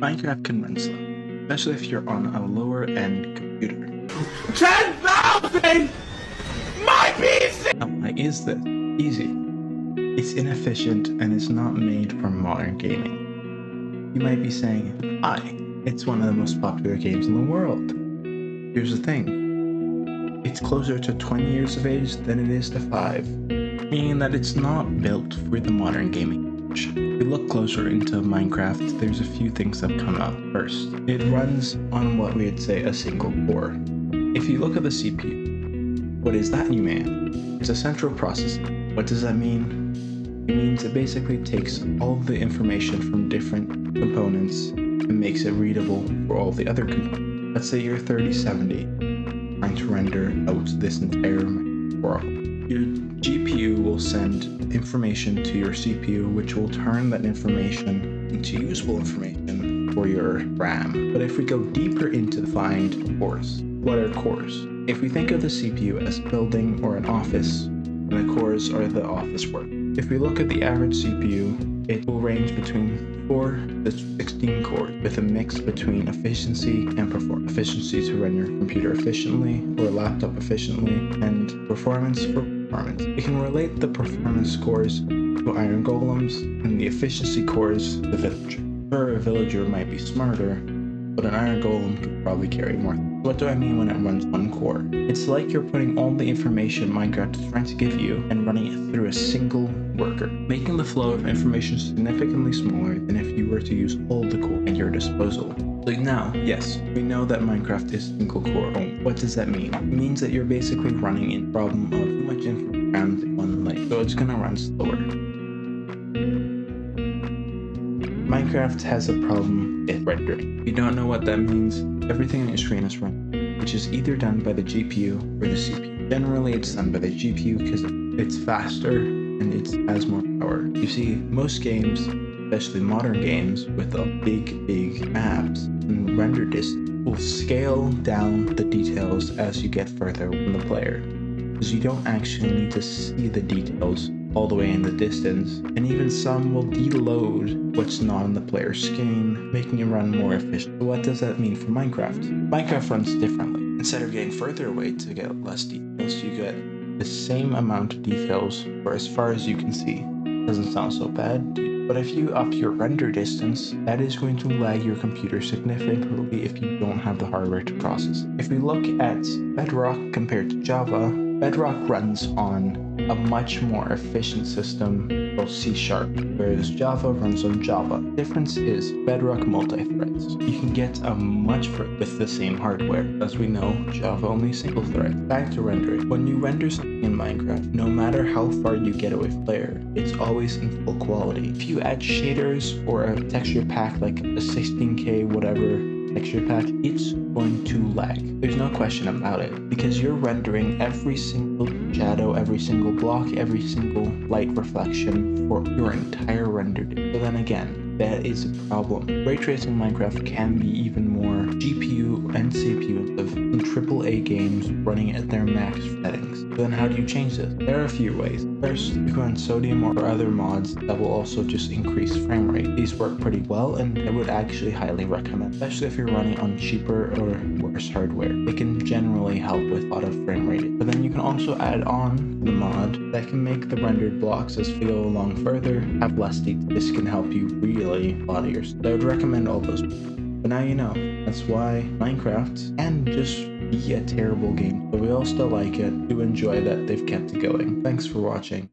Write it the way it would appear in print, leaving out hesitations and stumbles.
Minecraft can run slow, especially if you're on a lower end computer. 10,000! My PC! Now, why is this? Easy. It's inefficient and it's not made for modern gaming. You might be saying, hi, it's one of the most popular games in the world. Here's the thing. It's closer to 20 years of age than it is to 5, meaning that it's not built for the modern gaming age. If we look closer into Minecraft, there's a few things that come up. First, it runs on what we'd say a single core. If you look at the CPU, what is that, you may ask? It's a central processing. What does that mean? It means it basically takes all the information from different components and makes it readable for all the other components. Let's say you're 3070, trying to render out this entire world. Your GPU will send information to your CPU, which will turn that information into usable information for your RAM. But if we go deeper into defined cores, what are cores? If we think of the CPU as a building or an office, and the cores are the office work. If we look at the average CPU, it will range between 4 to 16 cores with a mix between efficiency and performance. Efficiency to run your computer efficiently or laptop efficiently, and performance for performance. We can relate the performance cores to iron golems and the efficiency cores to the villager. Sure, a villager might be smarter, but an iron golem could probably carry more. What do I mean when it runs one core? It's like you're putting all the information Minecraft is trying to give you and running it through a single worker, making the flow of information significantly smaller than if you were to use all the core at your disposal. So now, yes, we know that Minecraft is single core only. What does that mean? It means that you're basically running into the problem of too much information in one lane, so it's gonna run slower. Minecraft has a problem with rendering. If you don't know what that means, everything on your screen is rendered, which is either done by the GPU or the CPU. Generally, it's done by the GPU because it's faster and it has more power. You see, most games, especially modern games with big maps and render distance, will scale down the details as you get further from the player, because you don't actually need to see the details all the way in the distance, and even some will deload what's not on the player's screen, making it run more efficient. So what does that mean for Minecraft? Minecraft runs differently. Instead of getting further away to get less details, you get the same amount of details for as far as you can see. Doesn't sound so bad, but if you up your render distance, that is going to lag your computer significantly if you don't have the hardware to process it. If we look at Bedrock compared to Java, Bedrock runs on a much more efficient system called C#, whereas Java runs on Java. The difference is Bedrock multi-threads. You can get a much with the same hardware. As we know, Java only single thread. Back to rendering. When you render something in Minecraft, no matter how far you get away from player, it's always in full quality. If you add shaders or a texture pack like a 16K whatever texture pack, it's going to lag. There's no question about it, because you're rendering every single shadow, every single block, every single light reflection for your entire render day. So then again, that is a problem. Ray tracing in Minecraft can be even more GPU and CPU in AAA games running at their max settings. So then how do you change this? There are a few ways. First, you can run Sodium or other mods that will also just increase frame rate. These work pretty well, and I would actually highly recommend, especially if you're running on cheaper or worse hardware. They can generally help with a lot of frame rate. But then you can also add on the mod that can make the rendered blocks as we go along further have less detail. This can help you really a lot of your stuff. I would recommend all those. But now you know. That's why Minecraft can just be a terrible game, but we all still like it. Do enjoy that they've kept it going. Thanks for watching.